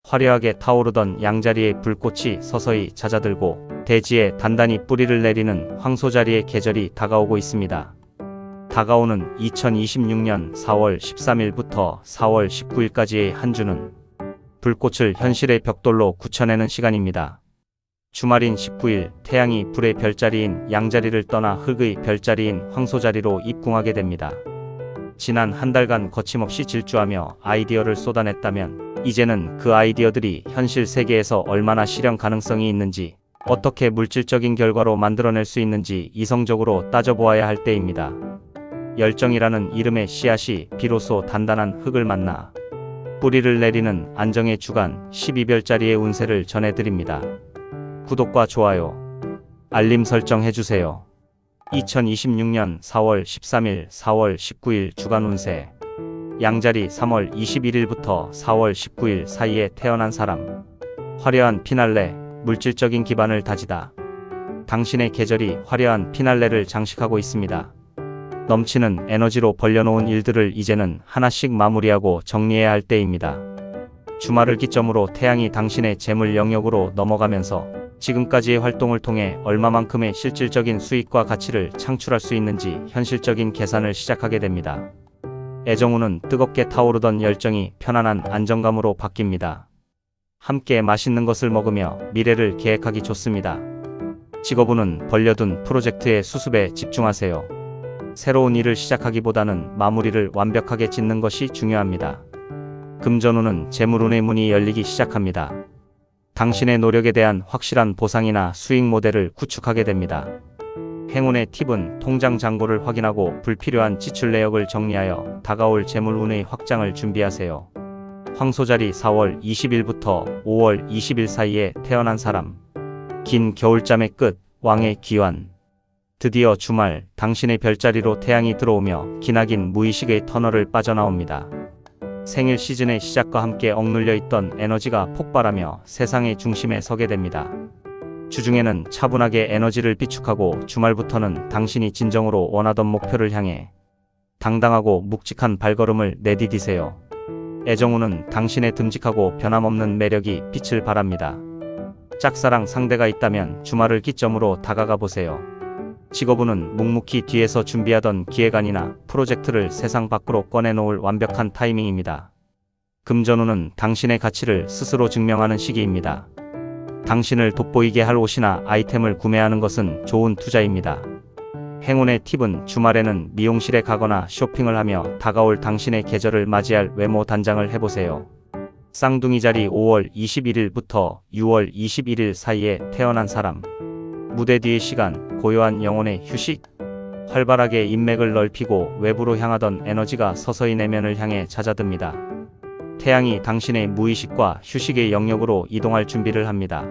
화려하게 타오르던 양자리에 불꽃이 서서히 잦아들고 대지에 단단히 뿌리를 내리는 황소자리의 계절이 다가오고 있습니다. 다가오는 2026년 4월 13일부터 4월 19일까지의 한 주는 불꽃을 현실의 벽돌로 굳혀내는 시간입니다. 주말인 19일 태양이 불의 별자리인 양자리를 떠나 흙의 별자리인 황소자리로 입궁하게 됩니다. 지난 한 달간 거침없이 질주하며 아이디어를 쏟아냈다면 이제는 그 아이디어들이 현실 세계에서 얼마나 실현 가능성이 있는지, 어떻게 물질적인 결과로 만들어낼 수 있는지 이성적으로 따져보아야 할 때입니다. 열정이라는 이름의 씨앗이 비로소 단단한 흙을 만나 뿌리를 내리는 안정의 주간 12별자리의 운세를 전해드립니다. 구독과 좋아요, 알림 설정 해주세요. 2026년 4월 13일, 4월 19일 주간 운세. 양자리 3월 21일부터 4월 19일 사이에 태어난 사람. 화려한 피날레, 물질적인 기반을 다지다. 당신의 계절이 화려한 피날레를 장식하고 있습니다. 넘치는 에너지로 벌려놓은 일들을 이제는 하나씩 마무리하고 정리해야 할 때입니다. 주말을 기점으로 태양이 당신의 재물 영역으로 넘어가면서 지금까지의 활동을 통해 얼마만큼의 실질적인 수익과 가치를 창출할 수 있는지 현실적인 계산을 시작하게 됩니다. 애정운은 뜨겁게 타오르던 열정이 편안한 안정감으로 바뀝니다. 함께 맛있는 것을 먹으며 미래를 계획하기 좋습니다. 직업운은 벌려둔 프로젝트의 수습에 집중하세요. 새로운 일을 시작하기보다는 마무리를 완벽하게 짓는 것이 중요합니다. 금전운은 재물운의 문이 열리기 시작합니다. 당신의 노력에 대한 확실한 보상이나 수익 모델을 구축하게 됩니다. 행운의 팁은 통장 잔고를 확인하고 불필요한 지출 내역을 정리하여 다가올 재물운의 확장을 준비하세요. 황소자리 4월 20일부터 5월 20일 사이에 태어난 사람. 긴 겨울잠의 끝, 왕의 귀환. 드디어 주말, 당신의 별자리로 태양이 들어오며 기나긴 무의식의 터널을 빠져나옵니다. 생일 시즌의 시작과 함께 억눌려 있던 에너지가 폭발하며 세상의 중심에 서게 됩니다. 주중에는 차분하게 에너지를 비축하고 주말부터는 당신이 진정으로 원하던 목표를 향해 당당하고 묵직한 발걸음을 내디디세요. 애정운은 당신의 듬직하고 변함없는 매력이 빛을 발합니다. 짝사랑 상대가 있다면 주말을 기점으로 다가가 보세요. 직업운은 묵묵히 뒤에서 준비하던 기획안이나 프로젝트를 세상 밖으로 꺼내놓을 완벽한 타이밍입니다. 금전운은 당신의 가치를 스스로 증명하는 시기입니다. 당신을 돋보이게 할 옷이나 아이템을 구매하는 것은 좋은 투자입니다. 행운의 팁은 주말에는 미용실에 가거나 쇼핑을 하며 다가올 당신의 계절을 맞이할 외모 단장을 해보세요. 쌍둥이자리 5월 21일부터 6월 21일 사이에 태어난 사람. 무대 뒤의 시간, 고요한 영혼의 휴식. 활발하게 인맥을 넓히고 외부로 향하던 에너지가 서서히 내면을 향해 잦아듭니다. 태양이 당신의 무의식과 휴식의 영역으로 이동할 준비를 합니다.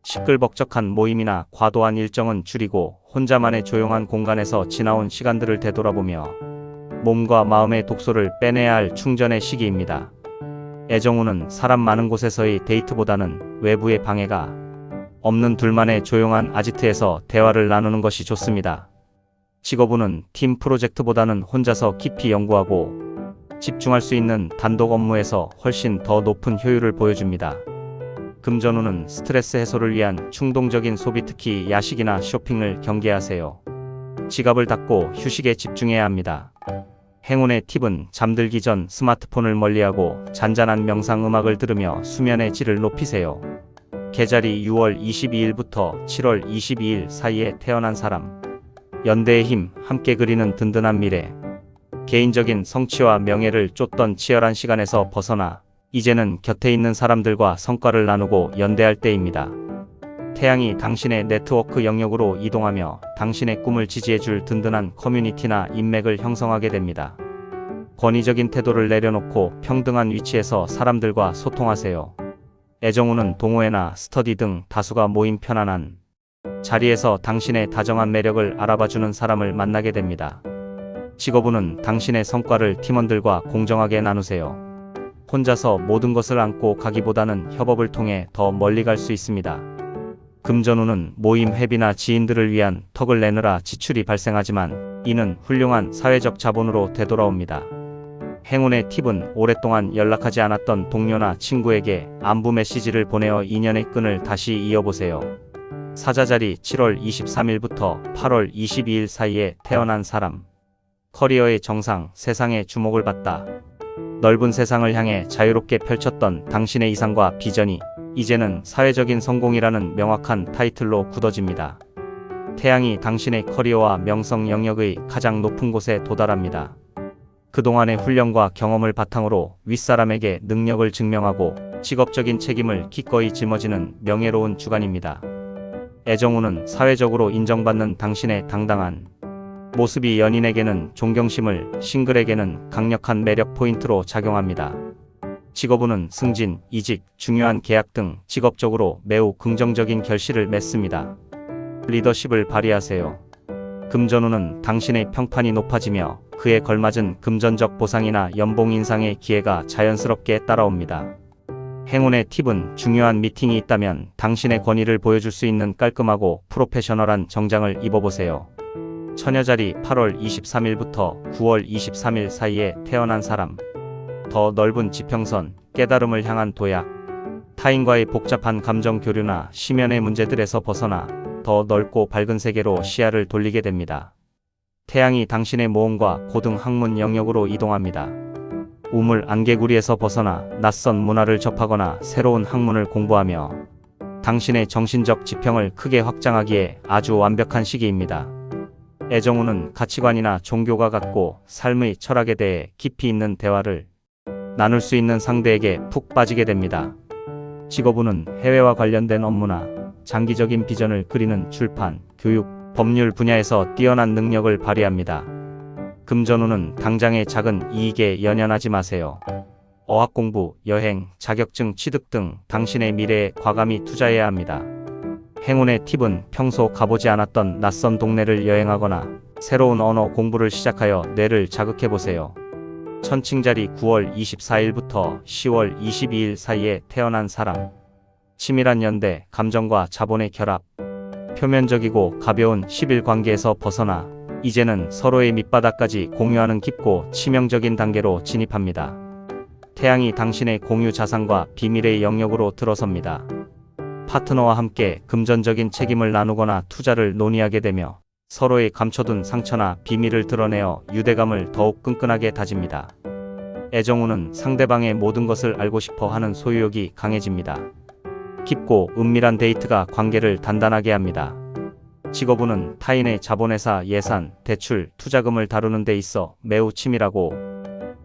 시끌벅적한 모임이나 과도한 일정은 줄이고 혼자만의 조용한 공간에서 지나온 시간들을 되돌아보며 몸과 마음의 독소를 빼내야 할 충전의 시기입니다. 애정운은 사람 많은 곳에서의 데이트보다는 외부의 방해가 없는 둘만의 조용한 아지트에서 대화를 나누는 것이 좋습니다. 직업운은 팀 프로젝트보다는 혼자서 깊이 연구하고 집중할 수 있는 단독 업무에서 훨씬 더 높은 효율을 보여줍니다. 금전운은 스트레스 해소를 위한 충동적인 소비, 특히 야식이나 쇼핑을 경계하세요. 지갑을 닫고 휴식에 집중해야 합니다. 행운의 팁은 잠들기 전 스마트폰을 멀리하고 잔잔한 명상 음악을 들으며 수면의 질을 높이세요. 계절이 6월 22일부터 7월 22일 사이에 태어난 사람. 연대의 힘, 함께 그리는 든든한 미래. 개인적인 성취와 명예를 쫓던 치열한 시간에서 벗어나 이제는 곁에 있는 사람들과 성과를 나누고 연대할 때입니다. 태양이 당신의 네트워크 영역으로 이동하며 당신의 꿈을 지지해줄 든든한 커뮤니티나 인맥을 형성하게 됩니다. 권위적인 태도를 내려놓고 평등한 위치에서 사람들과 소통하세요. 애정운은 동호회나 스터디 등 다수가 모인 편안한 자리에서 당신의 다정한 매력을 알아봐주는 사람을 만나게 됩니다. 직업운은 당신의 성과를 팀원들과 공정하게 나누세요. 혼자서 모든 것을 안고 가기보다는 협업을 통해 더 멀리 갈 수 있습니다. 금전운은 모임 회비나 지인들을 위한 턱을 내느라 지출이 발생하지만 이는 훌륭한 사회적 자본으로 되돌아옵니다. 행운의 팁은 오랫동안 연락하지 않았던 동료나 친구에게 안부 메시지를 보내어 인연의 끈을 다시 이어보세요. 사자자리 7월 23일부터 8월 22일 사이에 태어난 사람. 커리어의 정상, 세상의 주목을 받다. 넓은 세상을 향해 자유롭게 펼쳤던 당신의 이상과 비전이 이제는 사회적인 성공이라는 명확한 타이틀로 굳어집니다. 태양이 당신의 커리어와 명성 영역의 가장 높은 곳에 도달합니다. 그동안의 훈련과 경험을 바탕으로 윗사람에게 능력을 증명하고 직업적인 책임을 기꺼이 짊어지는 명예로운 주간입니다. 애정운은 사회적으로 인정받는 당신의 당당한 모습이 연인에게는 존경심을, 싱글에게는 강력한 매력 포인트로 작용합니다. 직업운은 승진, 이직, 중요한 계약 등 직업적으로 매우 긍정적인 결실을 맺습니다. 리더십을 발휘하세요. 금전운은 당신의 평판이 높아지며 그에 걸맞은 금전적 보상이나 연봉 인상의 기회가 자연스럽게 따라옵니다. 행운의 팁은 중요한 미팅이 있다면 당신의 권위를 보여줄 수 있는 깔끔하고 프로페셔널한 정장을 입어보세요. 처녀자리 8월 23일부터 9월 23일 사이에 태어난 사람. 더 넓은 지평선, 깨달음을 향한 도약. 타인과의 복잡한 감정 교류나 심연의 문제들에서 벗어나 더 넓고 밝은 세계로 시야를 돌리게 됩니다. 태양이 당신의 모험과 고등 학문 영역으로 이동합니다. 우물 안개구리에서 벗어나 낯선 문화를 접하거나 새로운 학문을 공부하며 당신의 정신적 지평을 크게 확장하기에 아주 완벽한 시기입니다. 애정운은 가치관이나 종교가 같고 삶의 철학에 대해 깊이 있는 대화를 나눌 수 있는 상대에게 푹 빠지게 됩니다. 직업운은 해외와 관련된 업무나 장기적인 비전을 그리는 출판, 교육, 법률 분야에서 뛰어난 능력을 발휘합니다. 금전운은 당장의 작은 이익에 연연하지 마세요. 어학공부, 여행, 자격증 취득 등 당신의 미래에 과감히 투자해야 합니다. 행운의 팁은 평소 가보지 않았던 낯선 동네를 여행하거나 새로운 언어 공부를 시작하여 뇌를 자극해보세요. 천칭자리 9월 24일부터 10월 22일 사이에 태어난 사람. 치밀한 연대, 감정과 자본의 결합. 표면적이고 가벼운 10일 관계에서 벗어나 이제는 서로의 밑바닥까지 공유하는 깊고 치명적인 단계로 진입합니다. 태양이 당신의 공유 자산과 비밀의 영역으로 들어섭니다. 파트너와 함께 금전적인 책임을 나누거나 투자를 논의하게 되며 서로의 감춰둔 상처나 비밀을 드러내어 유대감을 더욱 끈끈하게 다집니다. 애정운은 상대방의 모든 것을 알고 싶어 하는 소유욕이 강해집니다. 깊고 은밀한 데이트가 관계를 단단하게 합니다. 직업운은 타인의 자본회사 예산, 대출, 투자금을 다루는 데 있어 매우 치밀하고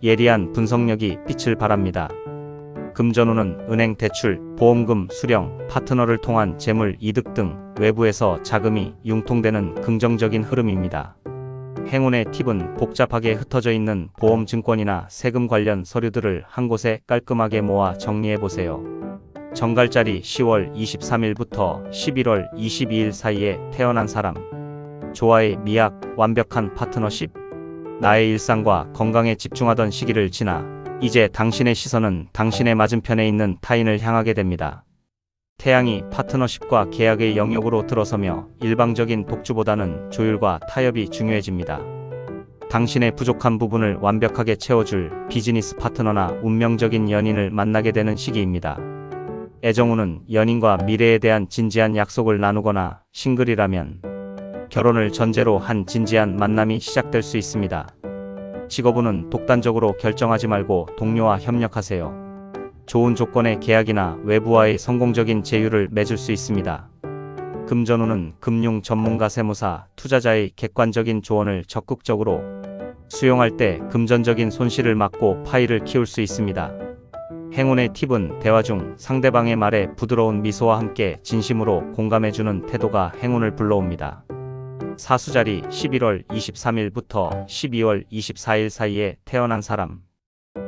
예리한 분석력이 빛을 발합니다. 금전운은 은행 대출, 보험금 수령, 파트너를 통한 재물 이득 등 외부에서 자금이 융통되는 긍정적인 흐름입니다. 행운의 팁은 복잡하게 흩어져 있는 보험 증권이나 세금 관련 서류들을 한 곳에 깔끔하게 모아 정리해보세요. 정갈자리 10월 23일부터 11월 22일 사이에 태어난 사람. 조화의 미학, 완벽한 파트너십. 나의 일상과 건강에 집중하던 시기를 지나 이제 당신의 시선은 당신의 맞은편에 있는 타인을 향하게 됩니다. 태양이 파트너십과 계약의 영역으로 들어서며 일방적인 독주보다는 조율과 타협이 중요해집니다. 당신의 부족한 부분을 완벽하게 채워줄 비즈니스 파트너나 운명적인 연인을 만나게 되는 시기입니다. 애정운은 연인과 미래에 대한 진지한 약속을 나누거나 싱글이라면 결혼을 전제로 한 진지한 만남이 시작될 수 있습니다. 직업운은 독단적으로 결정하지 말고 동료와 협력하세요. 좋은 조건의 계약이나 외부와의 성공적인 제휴를 맺을 수 있습니다. 금전운은 금융 전문가 세무사, 투자자의 객관적인 조언을 적극적으로 수용할 때 금전적인 손실을 막고 파이를 키울 수 있습니다. 행운의 팁은 대화 중 상대방의 말에 부드러운 미소와 함께 진심으로 공감해주는 태도가 행운을 불러옵니다. 사수자리 11월 23일부터 12월 24일 사이에 태어난 사람.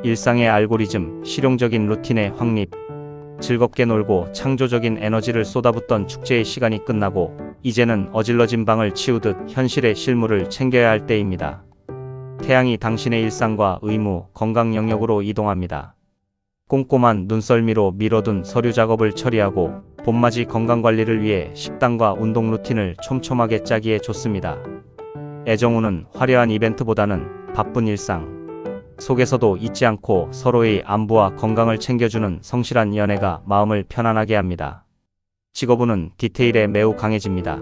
일상의 알고리즘, 실용적인 루틴의 확립. 즐겁게 놀고 창조적인 에너지를 쏟아붓던 축제의 시간이 끝나고 이제는 어질러진 방을 치우듯 현실의 실물을 챙겨야 할 때입니다. 태양이 당신의 일상과 의무, 건강 영역으로 이동합니다. 꼼꼼한 눈썰미로 미뤄둔 서류 작업을 처리하고 봄맞이 건강관리를 위해 식단과 운동 루틴을 촘촘하게 짜기에 좋습니다. 애정운은 화려한 이벤트보다는 바쁜 일상, 속에서도 잊지 않고 서로의 안부와 건강을 챙겨주는 성실한 연애가 마음을 편안하게 합니다. 직업운은 디테일에 매우 강해집니다.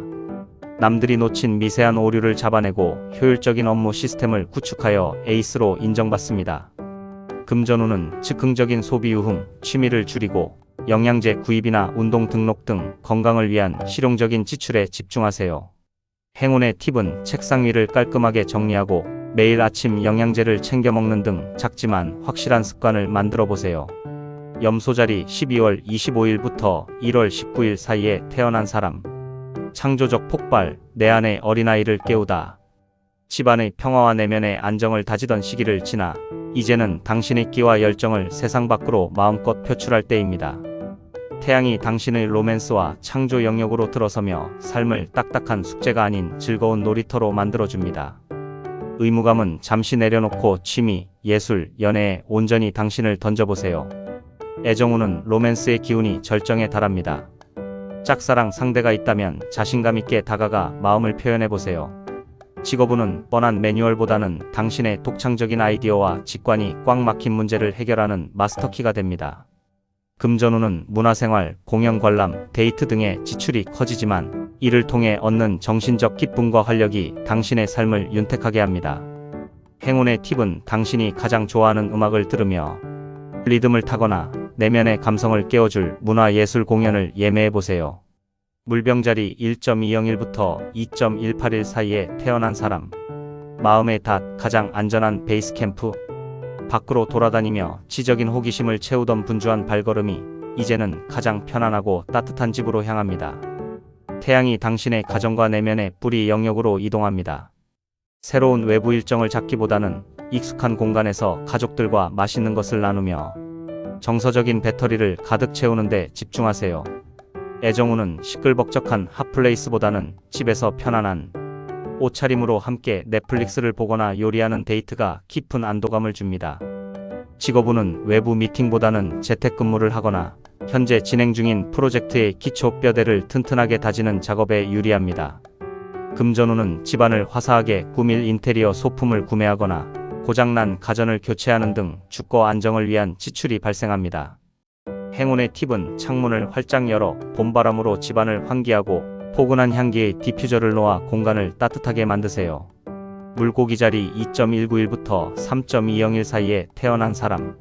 남들이 놓친 미세한 오류를 잡아내고 효율적인 업무 시스템을 구축하여 에이스로 인정받습니다. 금전운은 즉흥적인 소비 유흥, 취미를 줄이고 영양제 구입이나 운동 등록 등 건강을 위한 실용적인 지출에 집중하세요. 행운의 팁은 책상 위를 깔끔하게 정리하고 매일 아침 영양제를 챙겨 먹는 등 작지만 확실한 습관을 만들어 보세요. 염소자리 12월 25일부터 1월 19일 사이에 태어난 사람. 창조적 폭발, 내 안의 어린아이를 깨우다. 집안의 평화와 내면의 안정을 다지던 시기를 지나 이제는 당신의 끼와 열정을 세상 밖으로 마음껏 표출할 때입니다. 태양이 당신의 로맨스와 창조 영역으로 들어서며 삶을 딱딱한 숙제가 아닌 즐거운 놀이터로 만들어줍니다. 의무감은 잠시 내려놓고 취미, 예술, 연애에 온전히 당신을 던져보세요. 애정운은 로맨스의 기운이 절정에 달합니다. 짝사랑 상대가 있다면 자신감 있게 다가가 마음을 표현해보세요. 직업운은 뻔한 매뉴얼보다는 당신의 독창적인 아이디어와 직관이 꽉 막힌 문제를 해결하는 마스터키가 됩니다. 금전운은 문화생활, 공연 관람, 데이트 등의 지출이 커지지만 이를 통해 얻는 정신적 기쁨과 활력이 당신의 삶을 윤택하게 합니다. 행운의 팁은 당신이 가장 좋아하는 음악을 들으며 리듬을 타거나 내면의 감성을 깨워줄 문화예술 공연을 예매해보세요. 물병자리 1.201부터 2.181 사이에 태어난 사람. 마음의 닷, 가장 안전한 베이스 캠프. 밖으로 돌아다니며 지적인 호기심을 채우던 분주한 발걸음이 이제는 가장 편안하고 따뜻한 집으로 향합니다. 태양이 당신의 가정과 내면의 뿌리 영역으로 이동합니다. 새로운 외부 일정을 잡기보다는 익숙한 공간에서 가족들과 맛있는 것을 나누며 정서적인 배터리를 가득 채우는 데 집중하세요. 애정운은 시끌벅적한 핫플레이스보다는 집에서 편안한 옷차림으로 함께 넷플릭스를 보거나 요리하는 데이트가 깊은 안도감을 줍니다. 직업운은 외부 미팅보다는 재택근무를 하거나 현재 진행 중인 프로젝트의 기초 뼈대를 튼튼하게 다지는 작업에 유리합니다. 금전운은 집안을 화사하게 꾸밀 인테리어 소품을 구매하거나 고장난 가전을 교체하는 등 주거 안정을 위한 지출이 발생합니다. 행운의 팁은 창문을 활짝 열어 봄바람으로 집안을 환기하고 포근한 향기의 디퓨저를 놓아 공간을 따뜻하게 만드세요. 물고기자리 2.191부터 3.201 사이에 태어난 사람.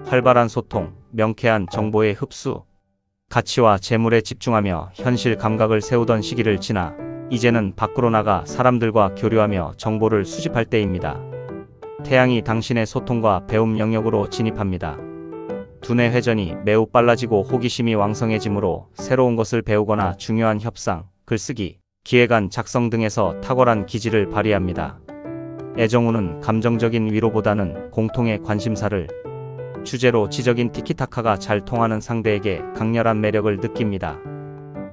활발한 소통, 명쾌한 정보의 흡수. 가치와 재물에 집중하며 현실 감각을 세우던 시기를 지나 이제는 밖으로 나가 사람들과 교류하며 정보를 수집할 때입니다. 태양이 당신의 소통과 배움 영역으로 진입합니다. 두뇌 회전이 매우 빨라지고 호기심이 왕성해지므로 새로운 것을 배우거나 중요한 협상, 글쓰기, 기획안 작성 등에서 탁월한 기질을 발휘합니다. 애정운은 감정적인 위로보다는 공통의 관심사를 주제로 지적인 티키타카가 잘 통하는 상대에게 강렬한 매력을 느낍니다.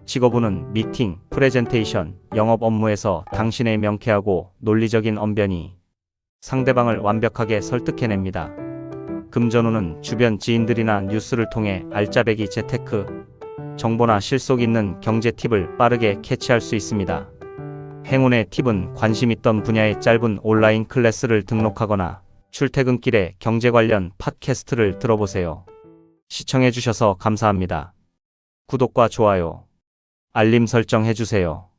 직업운은 미팅, 프레젠테이션, 영업 업무에서 당신의 명쾌하고 논리적인 언변이 상대방을 완벽하게 설득해냅니다. 금전운은 주변 지인들이나 뉴스를 통해 알짜배기 재테크, 정보나 실속 있는 경제 팁을 빠르게 캐치할 수 있습니다. 행운의 팁은 관심 있던 분야의 짧은 온라인 클래스를 등록하거나 출퇴근길에 경제 관련 팟캐스트를 들어보세요. 시청해주셔서 감사합니다. 구독과 좋아요, 알림 설정 해주세요.